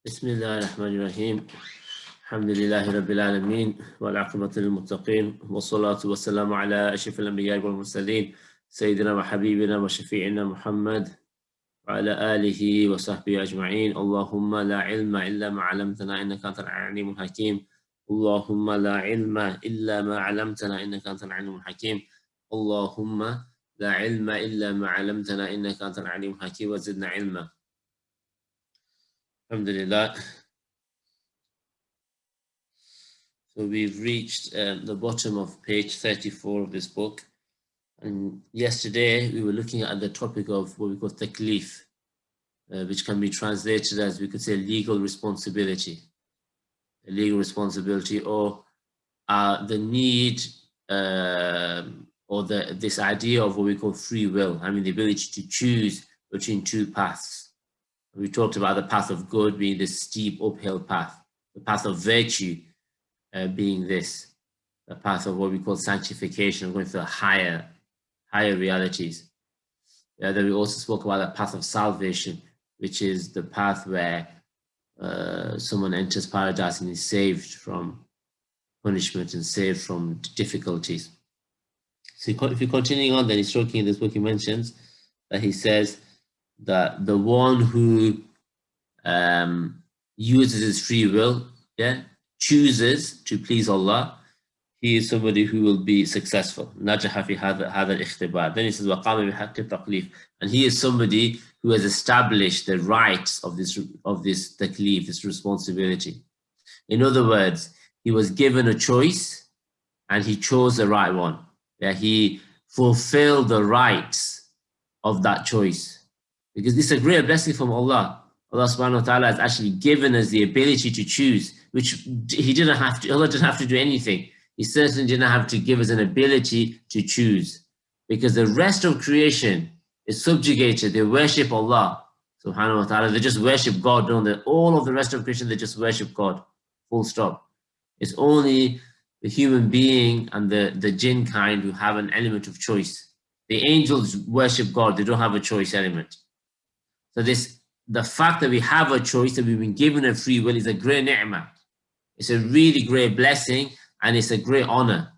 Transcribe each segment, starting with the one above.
بسم الله الرحمن الرحيم الحمد لله رب العالمين والعاقبة للمتقين والصلاة والسلام على أشرف الأنبياء والمرسلين سيدنا وحبيبنا وشفيعنا محمد وعلى آله وصحبه أجمعين. اللهم لا علم إلا ما علمتنا إنك أنت العليم الحكيم. اللهم لا علم إلا ما علمتنا إنك أنت العليم الحكيم. اللهم لا علم إلا ما علمتنا إنك أنت العليم الحكيم وزدنا علما. Alhamdulillah. So we've reached the bottom of page 34 of this book. And yesterday we were looking at the topic of what we call taklif, which can be translated as, we could say, legal responsibility. A legal responsibility, or the need or this idea of what we call free will. I mean, the ability to choose between two paths. We talked about the path of good being this steep uphill path, the path of virtue being this, the path of what we call sanctification, going for higher realities. Then we also spoke about the path of salvation, which is the path where someone enters paradise and is saved from punishment and saved from difficulties. So if you're continuing on, then he's talking in this book, he mentions that he says that the one who uses his free will, chooses to please Allah, he is somebody who will be successful. نجح في هذا الاختبار. Then he says وقام بحق التكليف, and he is somebody who has established the rights of this taklif, this responsibility. In other words, he was given a choice and he chose the right one. He fulfilled the rights of that choice. Because it's a great blessing from Allah. Allah subhanahu wa ta'ala has actually given us the ability to choose, which Allah didn't have to do anything. He certainly didn't have to give us an ability to choose, because the rest of creation is subjugated. They worship Allah subhanahu wa ta'ala. They just worship God, don't they? All of the rest of creation, they just worship God, full stop. It's only the human being and the jinn kind who have an element of choice. The angels worship God. They don't have a choice element. So the fact that we have a choice, that we've been given a free will, is a great ni'mah. It's a really great blessing, and it's a great honor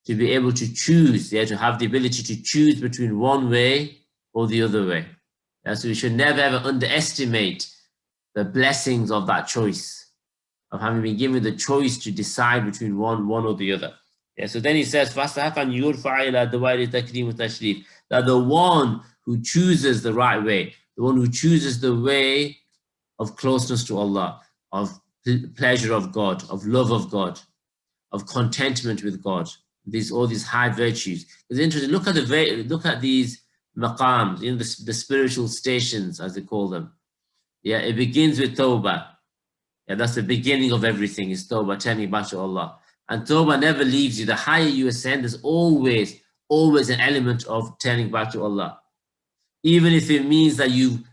to be able to choose, to have the ability to choose between one way or the other way. So we should never ever underestimate the blessings of that choice, of having been given the choice to decide between one or the other. So then he says, that the one who chooses the right way, the one who chooses the way of closeness to Allah, of pleasure of God, of love of God, of contentment with God, all these high virtues. It's interesting. Look at these maqams, the spiritual stations, as they call them. It begins with tawbah. That's the beginning of everything, is tawbah, turning back to Allah. And tawbah never leaves you. The higher you ascend, there's always an element of turning back to Allah. Even if it means that you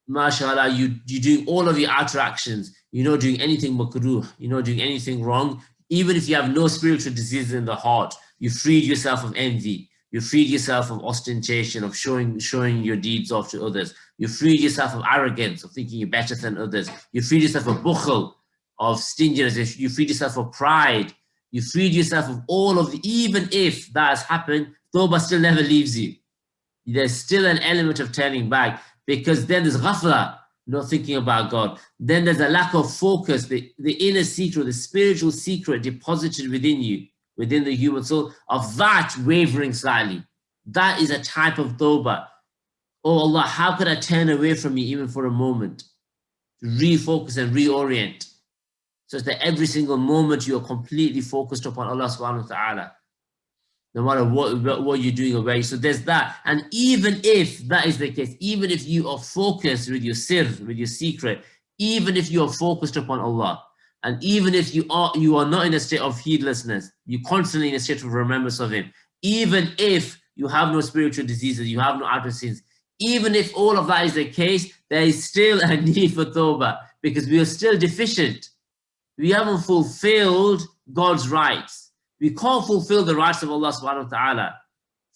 mashallah, you doing all of your outer actions, you're not doing anything makruh, you're not doing anything wrong. Even if you have no spiritual disease in the heart, you freed yourself of envy, you freed yourself of ostentation, of showing your deeds off to others. You freed yourself of arrogance, of thinking you're better than others. You freed yourself of bukhl, of stinginess. You freed yourself of pride. You freed yourself of all of even if that has happened, tawbah still never leaves you. There's still an element of turning back, because then there's ghafla, not thinking about God. Then there's a lack of focus, the inner secret, the spiritual secret deposited within you, within the human soul, of that wavering slightly. That is a type of tawbah. Oh Allah, how could I turn away from you even for a moment? To refocus and reorient, so that every single moment you are completely focused upon Allah subhanahu wa ta'ala, no matter what you're doing away. So there's that. And even if that is the case, even if you are focused with your sir, with your secret, even if you are focused upon Allah, and even if you are not in a state of heedlessness, you're constantly in a state of remembrance of Him, even if you have no spiritual diseases, you have no outer sins, even if all of that is the case, there is still a need for tawbah, because we are still deficient. We haven't fulfilled God's rights. We can't fulfill the rights of Allah subhanahu wa ta'ala.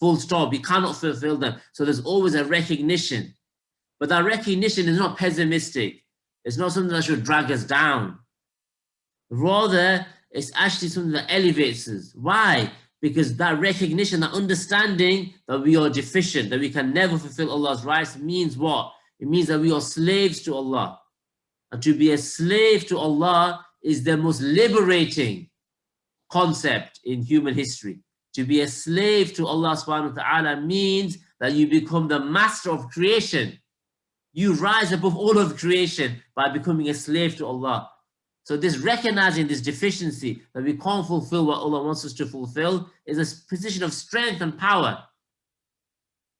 Full stop. We cannot fulfill them. So there's always a recognition. But that recognition is not pessimistic. It's not something that should drag us down. Rather, it's actually something that elevates us. Why? Because that recognition, that understanding that we are deficient, that we can never fulfill Allah's rights means what? It means that we are slaves to Allah. And to be a slave to Allah is the most liberating concept in human history. To be a slave to Allah subhanahu wa ta'ala means that you become the master of creation. You rise above all of creation by becoming a slave to Allah. So this recognizing this deficiency that we can't fulfill what Allah wants us to fulfill is a position of strength and power.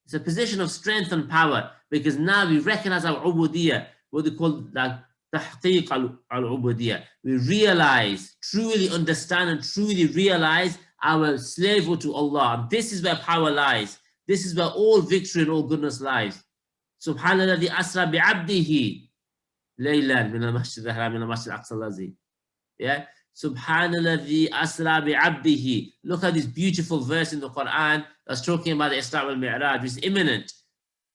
It's a position of strength and power because now we recognize our ubudiyah, what they call like tahqiq al-ubudiyah. We realize, truly understand and truly realize our slavehood to Allah. And this is where power lies. This is where all victory and all goodness lies. Subhanallah asra bi'abdihi laylan min al-masjid al-haram min al-masjid al-aqsa al-lazi. Yeah. Subhanallah asra bi'abdihi. Look at this beautiful verse in the Quran that's talking about the Isra wal Mi'raj. It's imminent.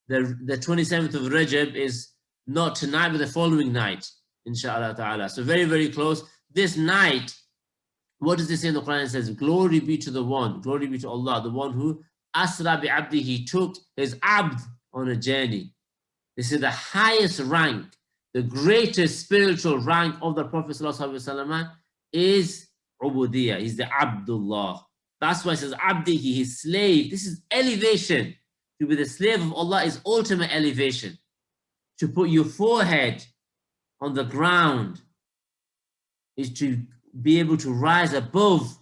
The 27th of Rajab is not tonight, but the following night, inshallah ta'ala. So very, very close. This night, what does it say in the Quran? It says, glory be to the one, glory be to Allah, the one who asra bi'abdihi, he took his abd on a journey. This is the highest rank, the greatest spiritual rank of the Prophet ﷺ is ubudiyah. He's the Abdullah. That's why it says abdihi, his slave. This is elevation. To be the slave of Allah is ultimate elevation. To put your forehead on the ground is to be able to rise above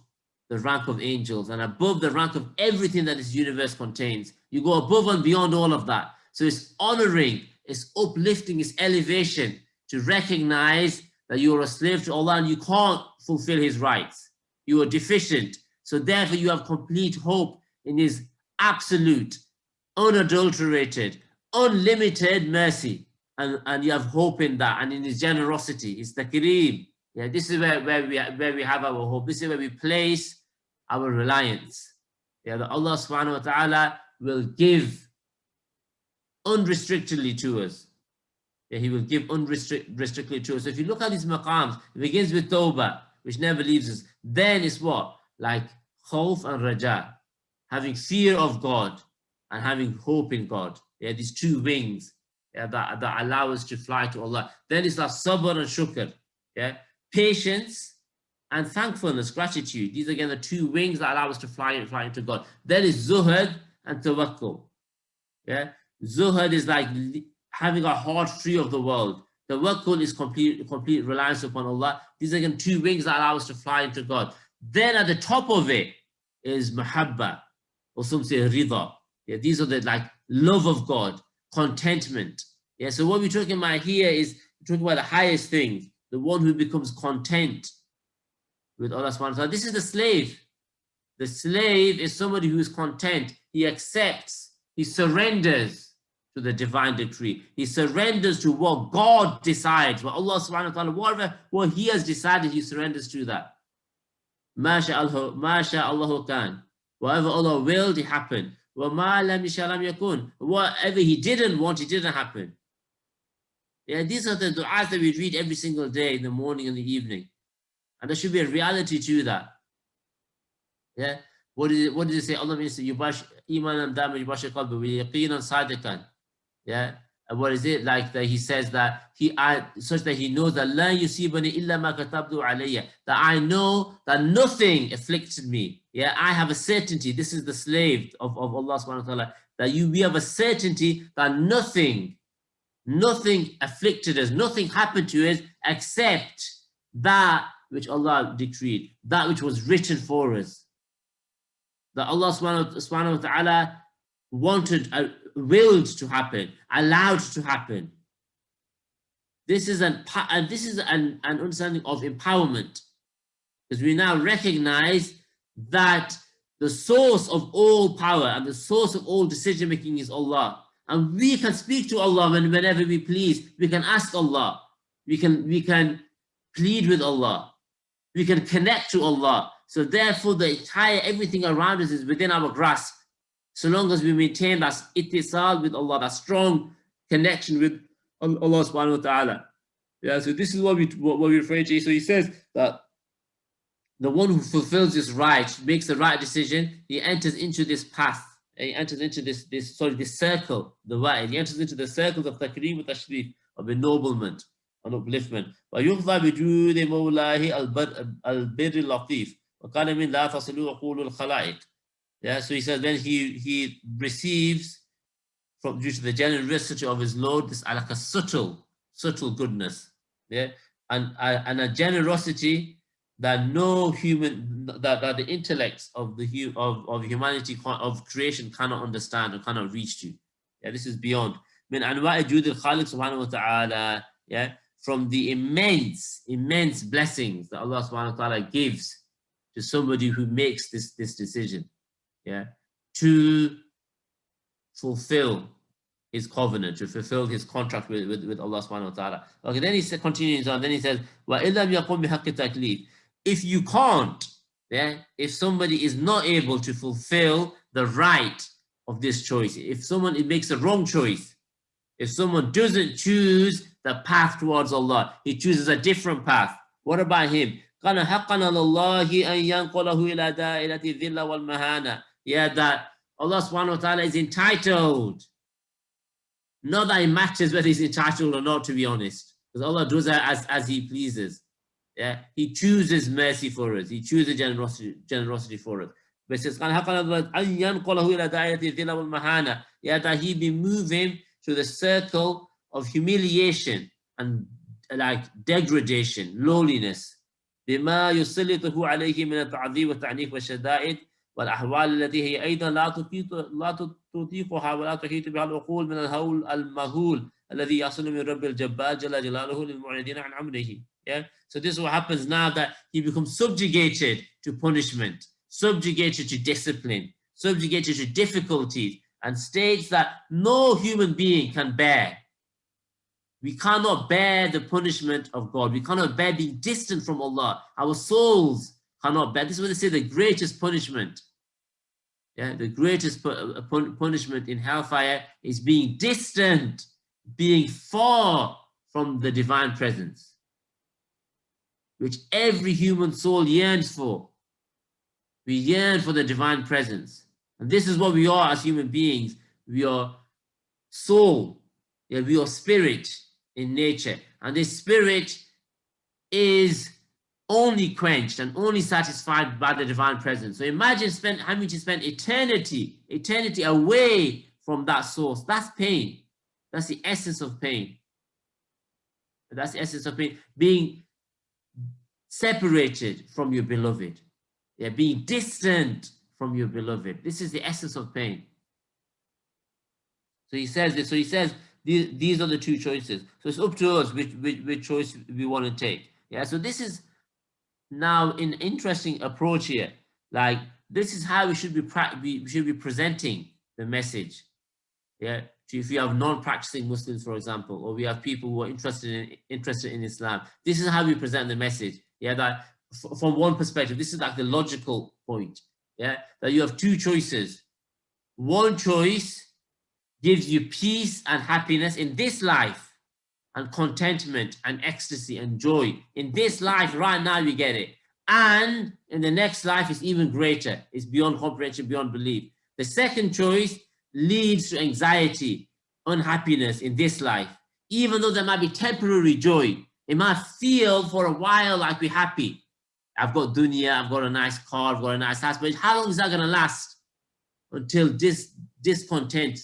the rank of angels and above the rank of everything that this universe contains. You go above and beyond all of that. So it's honoring, it's uplifting, it's elevation to recognize that you are a slave to Allah and you can't fulfill His rights. You are deficient. So therefore you have complete hope in His absolute, unadulterated, unlimited mercy. And you have hope in that and in His generosity. It's the Kareem. Yeah, this is where we have our hope. This is where we place our reliance. Yeah, that Allah subhanahu wa ta'ala will give unrestrictedly to us. Yeah, He will give unrestrictedly to us. So if you look at these maqams, it begins with tawbah, which never leaves us. Then it's what? Like khawf and raja, having fear of God and having hope in God. Yeah, these two wings, yeah, that allow us to fly to Allah. Then it's like sabr and shukr. Yeah, patience and thankfulness, gratitude. These are again the two wings that allow us to fly into God. Then is zuhud and tawakkul. Yeah, zuhud is like having a heart free of the world. Tawakkul is complete reliance upon Allah. These are again two wings that allow us to fly into God. Then at the top of it is mahabba, or some say rida. Yeah, these are the like love of God, contentment. Yeah, so what we're talking about here is we're talking about the highest things, the one who becomes content with Allah subhanahu wa ta'ala. This is the slave. The slave is somebody who is content. He accepts, he surrenders to the divine decree. He surrenders to what God decides, what Allah subhanahu wa ta'ala, what He has decided, he surrenders to that. Masha Allahu kan. Whatever Allah willed, it happened. Whatever He didn't want, it didn't happen. Yeah, these are the du'as that we read every single day in the morning and the evening. And there should be a reality to that. Yeah. What did it say? Allah means yubash imanan dama yubash qalbi wa yaqinan sadiqan. Yeah. And what is it like that He says that such that He knows that la yusibani illa ma katabtu alayya, that I know that nothing afflicted me. Yeah, I have a certainty. This is the slave of Allah subhanahu wa ta'ala, that we have a certainty that nothing afflicted us, nothing happened to us except that which Allah decreed, that which was written for us. That Allah subhanahu wa ta'ala wanted, willed to happen, allowed to happen. This is an understanding of empowerment, because we now recognize that the source of all power and the source of all decision making is Allah, and we can speak to Allah whenever we please. We can ask Allah, we can plead with Allah, we can connect to Allah. So therefore, the entire everything around us is within our grasp. So long as we maintain that ittisal with Allah, that strong connection with Allah subhanahu wa ta'ala. Yeah, so this is what we refer to. So he says that the one who fulfills this right, makes the right decision, he enters into this path. He enters into this circle, the right. He enters into the circles of takreem wa tashrif, of ennoblement and upliftment. وَيُخْضَى بِجُودِ مَوْلَاهِ الْبِرِّ اللَّطِيفِ وَقَالَ مِنْ لَا تَصِلُوا عُقُولُ الْخَلَائِقِ. Yeah, so he says then he receives from due to the generosity of his Lord this like a subtle goodness. Yeah, and a generosity that no human that the intellects of humanity, of creation, cannot understand or cannot reach to. Yeah, this is beyond min anwa'i judil khaliq subhanahu wa ta'ala. Yeah, from the immense blessings that Allah subhanahu wa ta'ala gives to somebody who makes this decision, yeah, to fulfill his covenant, to fulfill his contract with Allah subhanahu wa ta'ala. Okay, then he continues on, then he says, وَإِلَّمْ يَقُمْ بِحَقِّ التَّكْلِيفِ. If you can't, yeah, if somebody is not able to fulfill the right of this choice, if someone makes a wrong choice, if someone doesn't choose the path towards Allah, he chooses a different path, what about him? كَانَ حَقًّا عَلَى اللَّهِ أَن يَنْقَلَهُ إِلَى دَائِرَةِ الذِّلَّ وَالْمَهَانَةِ. Yeah, that Allah subhanahu wa ta'ala is entitled. Not that it matters whether he's entitled or not, to be honest, because Allah does that as he pleases. Yeah, he chooses mercy for us. He chooses generosity for us. But it says, yeah, that he be moving to the circle of humiliation and like degradation, lowliness. بما يسلطه عليه من التعذيب والتعنيف والشدائد والأحوال التي هي أيضا لا تطيقها ولا تحيط بها العقول من الهول المهول الذي يصل من رب الجبار جل جلاله للمعرضين عن أمره. Yeah, so this is what happens now, that he becomes subjugated to punishment, subjugated to discipline, subjugated to difficulties, and states that no human being can bear. We cannot bear the punishment of God. We cannot bear being distant from Allah. Our souls cannot bear. This is what they say, the greatest punishment. Yeah, the greatest punishment in hellfire is being distant, being far from the divine presence, which every human soul yearns for. We yearn for the divine presence. And this is what we are as human beings. We are soul. Yeah, we are spirit in nature. And this spirit is only quenched and only satisfied by the divine presence. So imagine having to spend eternity away from that source. That's pain. That's the essence of pain. That's the essence of pain. Being separated from your beloved. Yeah, being distant from your beloved. This is the essence of pain. So he says this. So he says these are the two choices. So it's up to us which choice we want to take. Yeah. So this is now an interesting approach here. Like, this is how we should be presenting the message. Yeah. So if you have non-practicing Muslims, for example, or we have people who are interested in Islam, this is how we present the message. Yeah, that from one perspective, this is like the logical point. Yeah, that you have two choices. One choice gives you peace and happiness in this life, and contentment and ecstasy and joy. In this life, right now, you get it. And in the next life, it's even greater. It's beyond comprehension, beyond belief. The second choice leads to anxiety, unhappiness in this life. Even though there might be temporary joy, it might feel for a while like we're happy. I've got dunya, I've got a nice car, I've got a nice house, but how long is that going to last? Until this discontent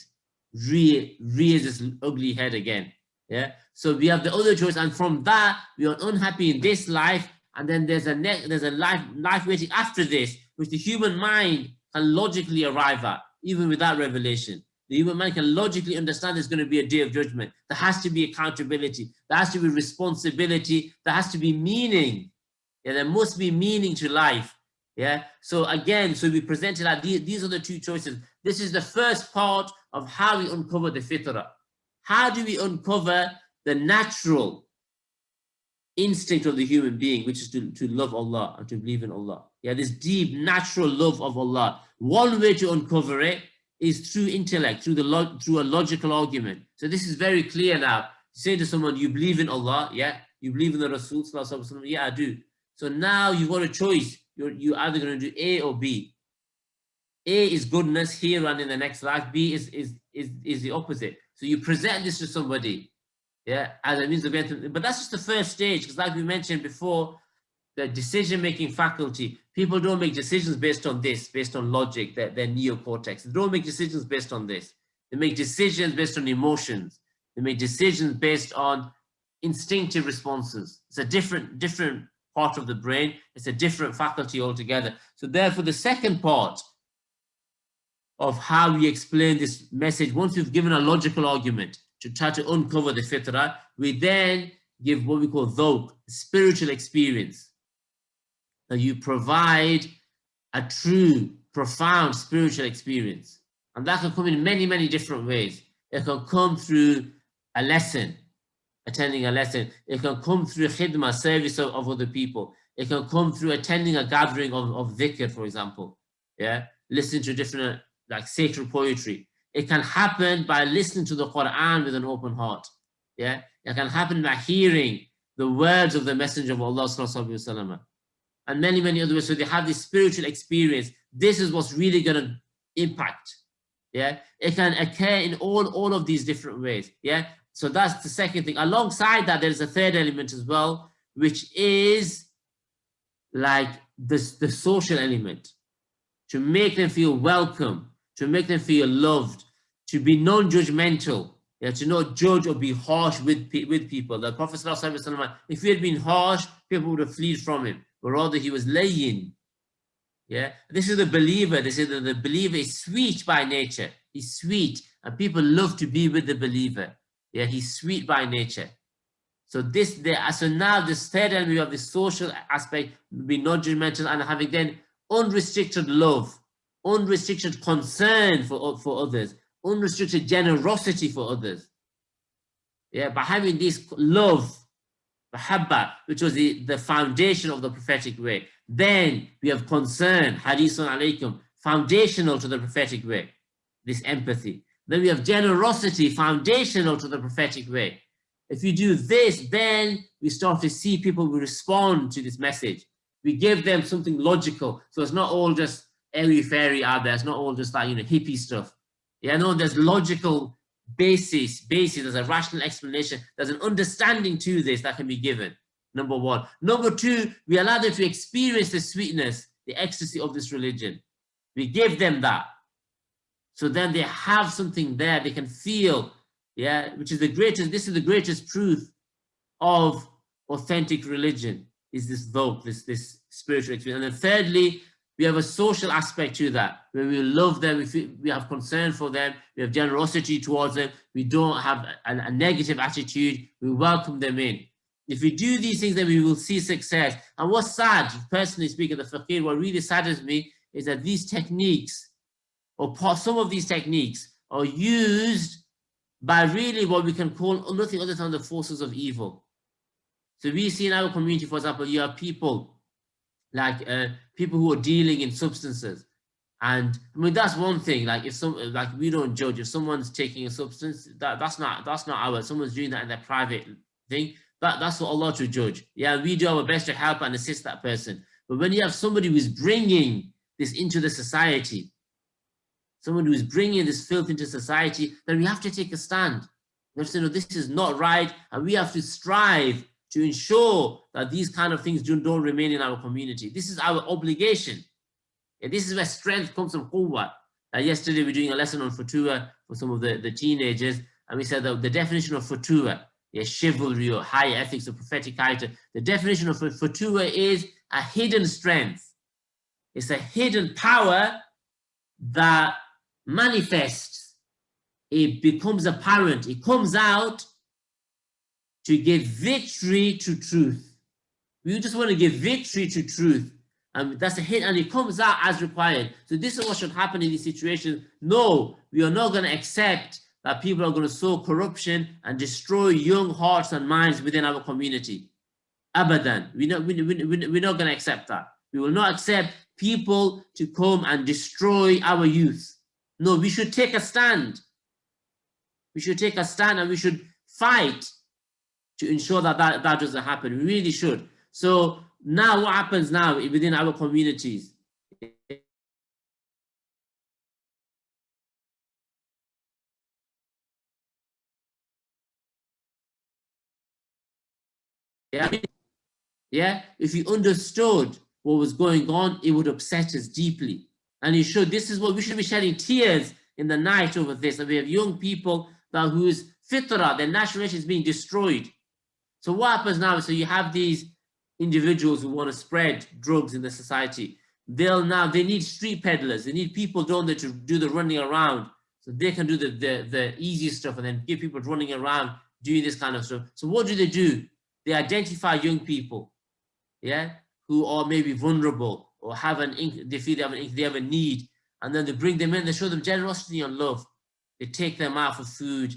rears its ugly head again. Yeah. So we have the other choice, and from that we are unhappy in this life, and then there's a life waiting after this, which the human mind can logically arrive at, even without revelation. The human mind can logically understand there's going to be a day of judgment. There has to be accountability. There has to be responsibility. There has to be meaning. Yeah, there must be meaning to life. Yeah. So again, so we presented that these are the two choices. This is the first part of how we uncover the fitrah. How do we uncover the natural instinct of the human being, which is to love Allah and to believe in Allah? Yeah, this deep natural love of Allah. One way to uncover it is through intellect, through a logical argument. So this is very clear now. Say to someone, you believe in Allah, yeah? You believe in the Rasul sallallahu alaihi wasallam? Yeah, I do. So now you've got a choice. You're either going to do A or B. A is goodness here and in the next life. B is the opposite. So you present this to somebody, yeah, as a means of getting. But that's just the first stage, because like we mentioned before, the decision-making faculty, people don't make decisions based on this, based on logic, their neocortex. They don't make decisions based on this. They make decisions based on emotions. They make decisions based on instinctive responses. It's a different part of the brain. It's a different faculty altogether. So therefore, the second part of how we explain this message, once we've given a logical argument to try to uncover the fitrah, we then give what we call dhawq, spiritual experience. That you provide a true, profound spiritual experience. And that can come in many, many different ways. It can come through a lesson, attending a lesson. It can come through khidmah, service of other people. It can come through attending a gathering of dhikr, for example. Yeah, listening to different, like sacred poetry. It can happen by listening to the Quran with an open heart. Yeah, it can happen by hearing the words of the Messenger of Allah sallallahu alaihi wasallam, and many, many other ways. So they have this spiritual experience. This is what's really going to impact. Yeah, it can occur in all of these different ways. Yeah, so that's the second thing. Alongside that, there's a third element as well, which is like the social element, to make them feel welcome, to make them feel loved, to be non-judgmental, yeah, to not judge or be harsh with people. The Prophet ﷺ, if he had been harsh, people would have fled from him, but rather he was layyin. Yeah, this is the believer. They say that the believer is sweet by nature. He's sweet, and people love to be with the believer. Yeah, he's sweet by nature. So now this third element of the social aspect, be non-judgmental and having then unrestricted love, unrestricted concern for others, unrestricted generosity for others. Yeah, by having this love, mahabba, which was the foundation of the prophetic way. Then we have concern, harisun alaykum, foundational to the prophetic way, this empathy. Then we have generosity, foundational to the prophetic way. If you do this, then we start to see people will respond to this message. We give them something logical. So it's not all just airy-fairy out there. It's not all just like, hippie stuff. Yeah, no, there's logical basis, there's a rational explanation. There's an understanding to this that can be given, number one. Number two, we allow them to experience the sweetness, the ecstasy of this religion. We give them that. So then they have something there they can feel, yeah, which is this is the greatest truth of authentic religion, is this dhawq, this spiritual experience. And then thirdly, we have a social aspect to that, where we love them, we have concern for them, we have generosity towards them, we don't have a negative attitude, we welcome them in. If we do these things, then we will see success. And what's sad, personally speaking, the faqir, what really saddens me is that these techniques, or some of these techniques, are used by really what we can call nothing other than the forces of evil. So we see in our community, for example, you have people like people who are dealing in substances, and I mean that's one thing. Like we don't judge if someone's taking a substance. That's not our. Someone's doing that in their private thing. That's for Allah to judge. Yeah, we do our best to help and assist that person. But when you have somebody who's bringing this into the society, someone who's bringing this filth into society, then we have to take a stand. We have to say, no, this is not right, and we have to strive to ensure that these kind of things don't remain in our community. This is our obligation. And this is where strength comes from, quwwah. Yesterday, we were doing a lesson on futuwah for some of the teenagers, and we said that the definition of futuwah, chivalry or high ethics or prophetic character, the definition of futuwah is a hidden strength. It's a hidden power that manifests. It becomes apparent. It comes out to give victory to truth. We just want to give victory to truth. And that's a hit, and it comes out as required. So this is what should happen in these situations. No, we are not going to accept that people are going to sow corruption and destroy young hearts and minds within our community. Abadan. We're not going to accept that. We will not accept people to come and destroy our youth. No, we should take a stand. We should take a stand, and we should fight to ensure that that doesn't happen. We really should. So now what happens now within our communities? Yeah, if you understood what was going on, it would upset us deeply. And you should. This is what we should be shedding tears in the night over this. And we have young people that whose fitrah, their natural nature, is being destroyed. So what happens now? So you have these individuals who want to spread drugs in the society. They need street peddlers. They need people, don't they, to do the running around, so they can do the easy stuff, and then get people running around doing this kind of stuff. So what do? They identify young people, yeah, who are maybe vulnerable or have they feel they have a need, and then they bring them in. They show them generosity and love. They take them out for food,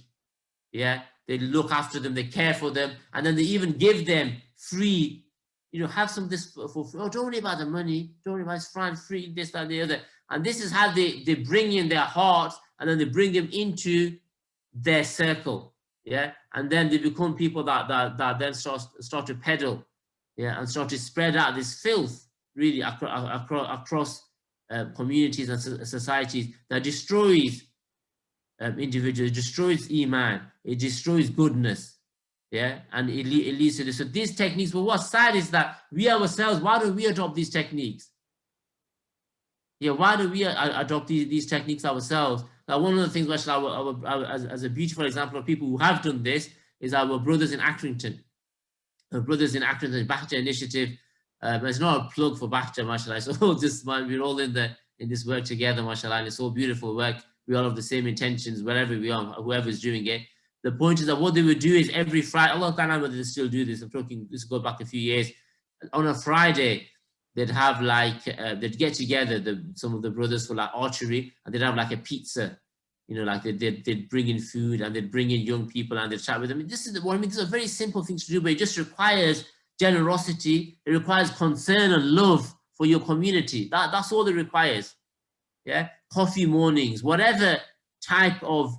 yeah. They look after them, they care for them, and then they even give them free, have some of this for oh, don't worry about the money, don't worry about it's fine, free, this, that, the other. And this is how they bring in their hearts, and then they bring them into their circle, yeah. And then they become people that then start to peddle, yeah, and start to spread out this filth really across communities and societies that destroys individuals, it destroys iman, it destroys goodness, yeah, and it leads to this. So these techniques, but what's sad is that we ourselves, why don't we adopt these techniques? Yeah, why do we adopt these techniques ourselves? Now, one of the things, as a beautiful example of people who have done this, is our brothers in Accrington. Our brothers in Accrington, Bahja Initiative. It's not a plug for Bahja, mashallah. So just we're all in this work together, mashallah. And it's all beautiful work. We all have the same intentions wherever we are, whoever's doing it. The point is that what they would do is every Friday, Allah can't know whether they still do this. I'm talking, this go back a few years. On a Friday, they'd have like, they'd get together, some of the brothers for like archery, and they'd have like a pizza, like they'd bring in food, and they'd bring in young people, and they'd chat with them. This is what I mean. These are very simple things to do, but it just requires generosity. It requires concern and love for your community. That's all it requires. Yeah, coffee mornings, whatever type of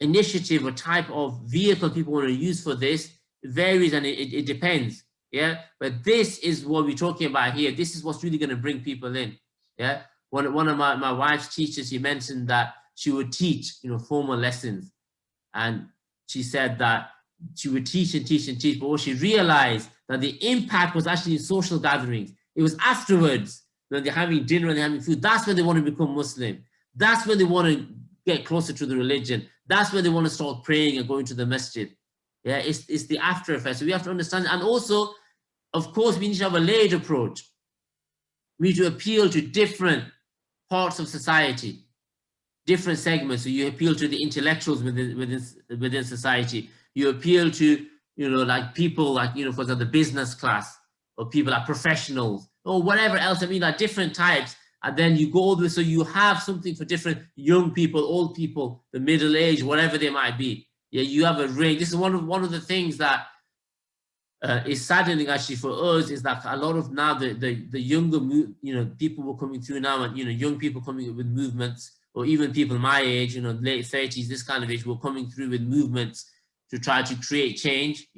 initiative or type of vehicle people want to use for this, it varies and it depends. Yeah, but this is what we're talking about here. This is what's really going to bring people in. Yeah, one of my wife's teachers, she mentioned that she would teach, formal lessons, and she said that she would teach and teach and teach, but what she realized that the impact was actually in social gatherings. It was afterwards, when they're having dinner and they're having food, that's when they want to become Muslim. That's when they want to get closer to the religion. That's when they want to start praying and going to the masjid. Yeah, it's the after effect. So we have to understand. And also, of course, we need to have a layered approach. We need to appeal to different parts of society, different segments. So you appeal to the intellectuals within society. You appeal to, like people like, for example, the business class, or people like professionals, or whatever else. I mean, like different types. And then you go all the way, so you have something for different young people, old people, the middle age, whatever they might be. Yeah, you have a range. This is one of the things that is saddening actually for us, is that a lot of now the younger people were coming through now, and young people coming with movements, or even people my age, late 30s, this kind of age, were coming through with movements to try to create change,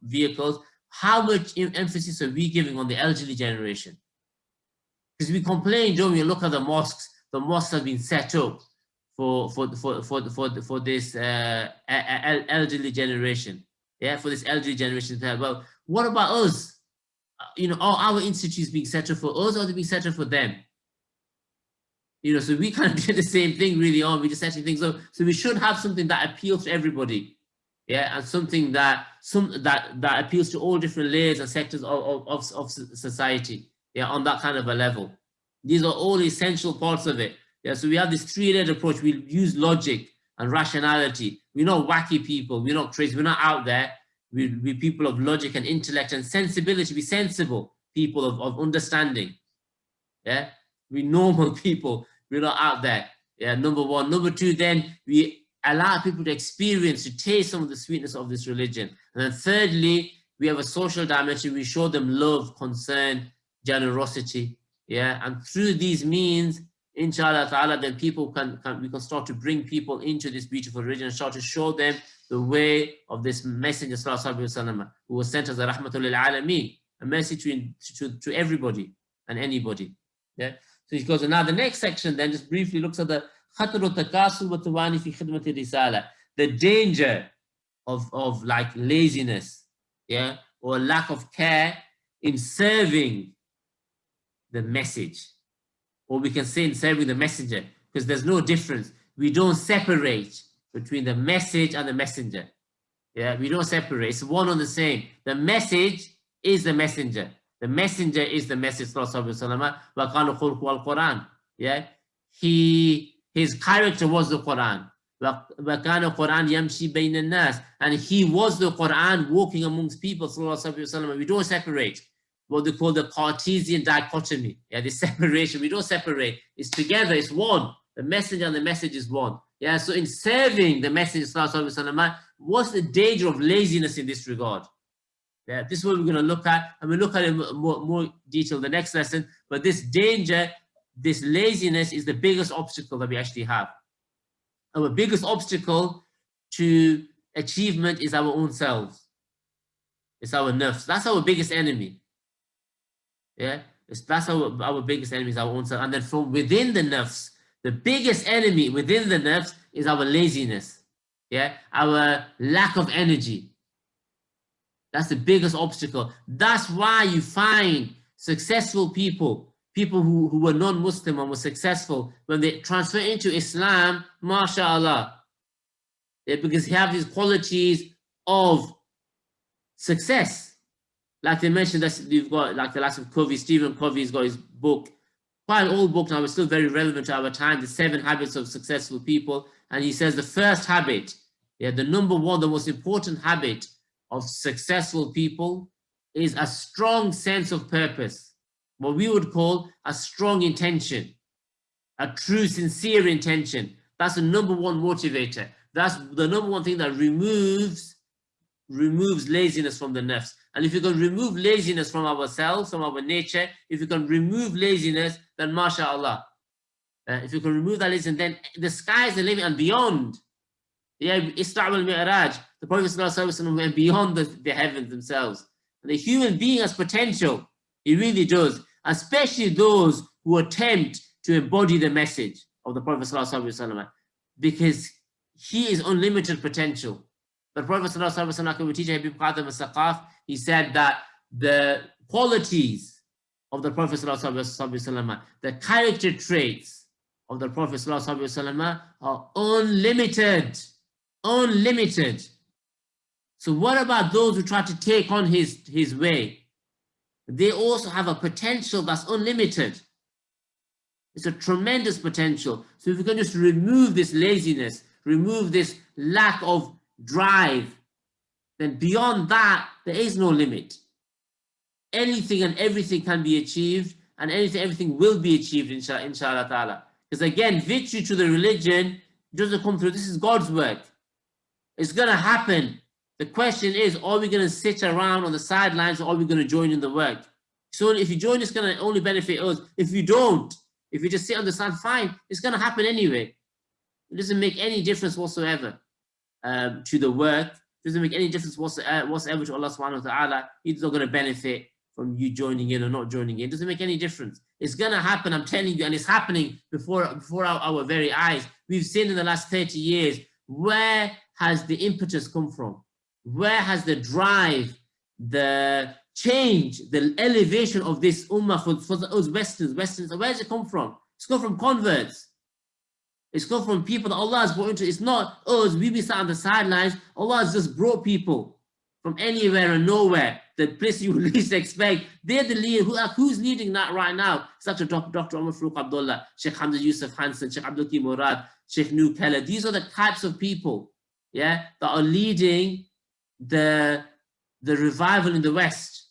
vehicles. How much emphasis are we giving on the elderly generation? Because we complain, don't we? Look at the mosques. The mosques have been set up for this elderly generation. Yeah, for this elderly generation. Well, what about us? Are our institutes being set up for us, or are they being set up for them? So we kind of do the same thing, really, aren't we? Just setting things up. So we should have something that appeals to everybody. Yeah, and something that appeals to all different layers and sectors of society. Yeah, on that kind of a level. These are all essential parts of it. Yeah, so we have this three-layered approach. We use logic and rationality. We're not wacky people. We're not crazy. We're not out there. We're people of logic and intellect and sensibility. We're sensible people of understanding. Yeah, we're normal people. We're not out there. Yeah, number one. Number two, then we allow people to experience, to taste some of the sweetness of this religion. And then thirdly, we have a social dimension. We show them love, concern, generosity. Yeah, and through these means, inshallah ta'ala, then people we can start to bring people into this beautiful religion and start to show them the way of this messenger sallallahu alaihi wasallam, who was sent as a rahmatul lil alameen, a message to everybody and anybody. Yeah. So he goes, and now the next section then just briefly looks at the khatru takasul wa tawani fi khidmati risala, the danger of like laziness, yeah, or lack of care in serving the message, or we can say in serving the messenger, because there's no difference. We don't separate between the message and the messenger. Yeah, we don't separate. It's one and the same. The message is the messenger. The messenger is the message. Yeah, his character was the Quran. And he was the Quran walking amongst people. We don't separate. What they call the Cartesian dichotomy. Yeah, the separation. We don't separate. It's together. It's one. The messenger and the message is one. Yeah, so in serving the message, what's the danger of laziness in this regard? Yeah, this is what we're going to look at, and we'll look at it in more detail in the next lesson. But this danger, this laziness, is the biggest obstacle that we actually have. Our biggest obstacle to achievement is our own selves. It's our nafs. That's our biggest enemy. Yeah, that's our biggest enemy is our own self. And then from within the nafs, the biggest enemy within the nafs is our laziness. Yeah, our lack of energy. That's the biggest obstacle. That's why you find successful people who were non-Muslim and were successful, when they transfer into Islam, mashallah, because they have these qualities of success. Like they mentioned, that you've got like the last of Covey, Stephen Covey's got his book, quite an old book now, it's still very relevant to our time, The 7 Habits of Successful People. And he says the first habit, yeah, the number one, the most important habit of successful people is a strong sense of purpose, what we would call a strong intention, a true, sincere intention. That's the number one motivator. That's the number one thing that removes laziness from the nafs. And if you can remove laziness from ourselves, from our nature, if you can remove laziness, then mashallah. If you can remove that laziness, then the sky is the limit and beyond. Yeah, Isra al-Mi'raj, the Prophet ﷺ went beyond the heavens themselves. And the human being has potential. He really does. Especially those who attempt to embody the message of the Prophet ﷺ, because he is unlimited potential. The Prophet ﷺ, like we teach Habib Qadim al-Saqaf, he said that the qualities of the Prophet ﷺ, the character traits of the Prophet ﷺ are unlimited. Unlimited. So what about those who try to take on his way? They also have a potential that's unlimited. It's a tremendous potential. So if we can just remove this laziness, remove this lack of drive, then beyond that, there is no limit. Anything and everything can be achieved, and everything will be achieved, inshallah ta'ala. Because again, victory to the religion doesn't come through. This is God's work. It's going to happen. The question is, are we going to sit around on the sidelines, or are we going to join in the work? So if you join, it's going to only benefit us. If you don't, if you just sit on the side, fine, it's going to happen anyway. It doesn't make any difference whatsoever to the work. It doesn't make any difference whatsoever to Allah subhanahu wa ta'ala. He's not going to benefit from you joining in or not joining in. It doesn't make any difference. It's going to happen, I'm telling you, and it's happening before our very eyes. We've seen in the last 30 years, where has the impetus come from? Where has the drive, the change, the elevation of this ummah for us Westerners, where does it come from? It's come from converts. It's come from people that Allah has brought into. It's not us, we be sat on the sidelines. Allah has just brought people from anywhere and nowhere, the place you would least expect. They're the leader. Who's leading that right now? Such a Dr. Umar Farooq Abdullah, Sheikh Hamza Yusuf Hansen, Sheikh Abdul Qadir Murad, Sheikh New Keller. These are the types of people, yeah, that are leading the revival in the West.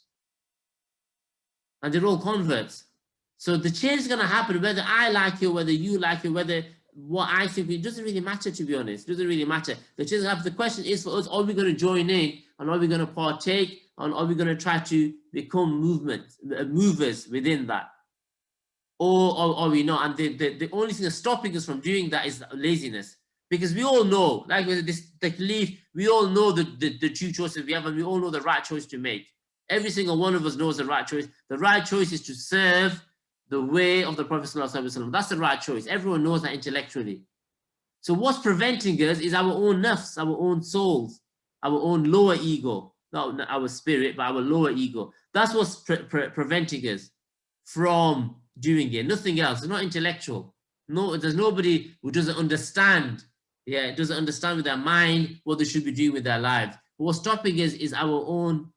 And they're all converts. So the change is going to happen, whether I like it, whether you like it, whether what I think, it doesn't really matter, to be honest. It doesn't really matter. The change is going to happen. The question is for us, are we going to join in, and are we going to partake, and are we going to try to become movers within that? or are we not? And the only thing that's stopping us from doing that is laziness. Because we all know, like with this taklif, we all know the two choices we have, and we all know the right choice to make. Every single one of us knows the right choice. The right choice is to serve the way of the Prophet ﷺ. That's the right choice. Everyone knows that intellectually. So what's preventing us is our own nafs, our own souls, our own lower ego. Not our spirit, but our lower ego. That's what's preventing us from doing it. Nothing else. It's not intellectual. No, there's nobody who doesn't understand. Yeah, doesn't understand with their mind what they should be doing with their lives. But what's stopping us is our own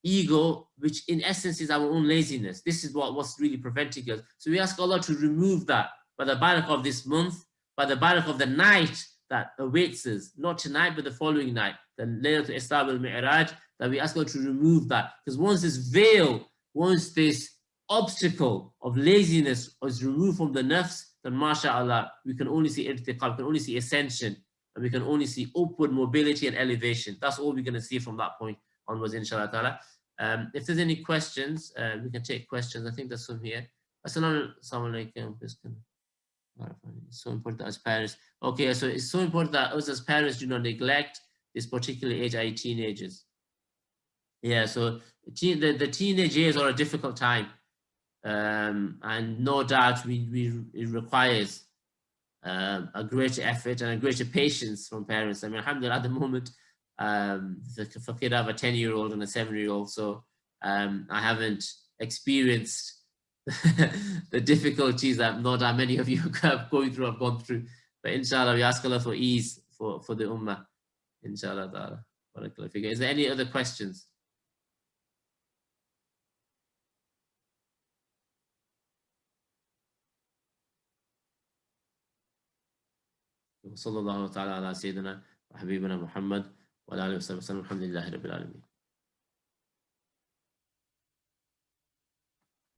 ego, which in essence is our own laziness. This is what's really preventing us. So we ask Allah to remove that by the barakah of this month, by the barakah of the night that awaits us, not tonight, but the following night, the Laylatul Isra wal Mi'raj, that we ask Allah to remove that. Because once this veil, once this obstacle of laziness is removed from the nafs, then mashallah, we can only see irtiqab, we can only see ascension, and we can only see upward mobility and elevation. That's all we're going to see from that point onwards, inshallah ta'ala. If there's any questions, we can take questions. I think there's some here. Assalamu alaikum. It's so important that as parents. Okay, so it's so important that us as parents do not neglect this particular age, i.e. teenagers. Yeah, so the teenage years are a difficult time. And no doubt it requires a greater effort and a greater patience from parents. I mean, alhamdulillah, at the moment, for kid, I have a 10-year-old and a 7-year-old, so I haven't experienced the difficulties that no doubt many of you are going through, have gone through. But inshallah, we ask Allah for ease for the ummah. Inshallah ta'ala. Is there any other questions? وصلى الله تعالى على سيدنا وحبيبنا محمد وعلى اله وصحبه وسلم الحمد لله رب العالمين.